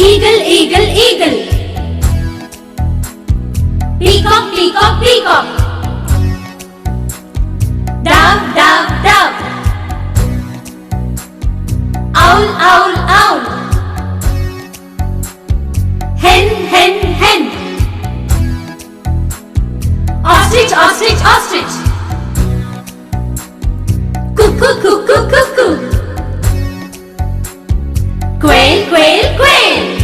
Eagle, eagle, eagle. Peacock, peacock, peacock. Dove, dove, dove. Owl, owl, owl. Hen, hen, hen. Ostrich, ostrich, ostrich. Cuckoo, cuckoo, cuckoo. Quail, quail, quail.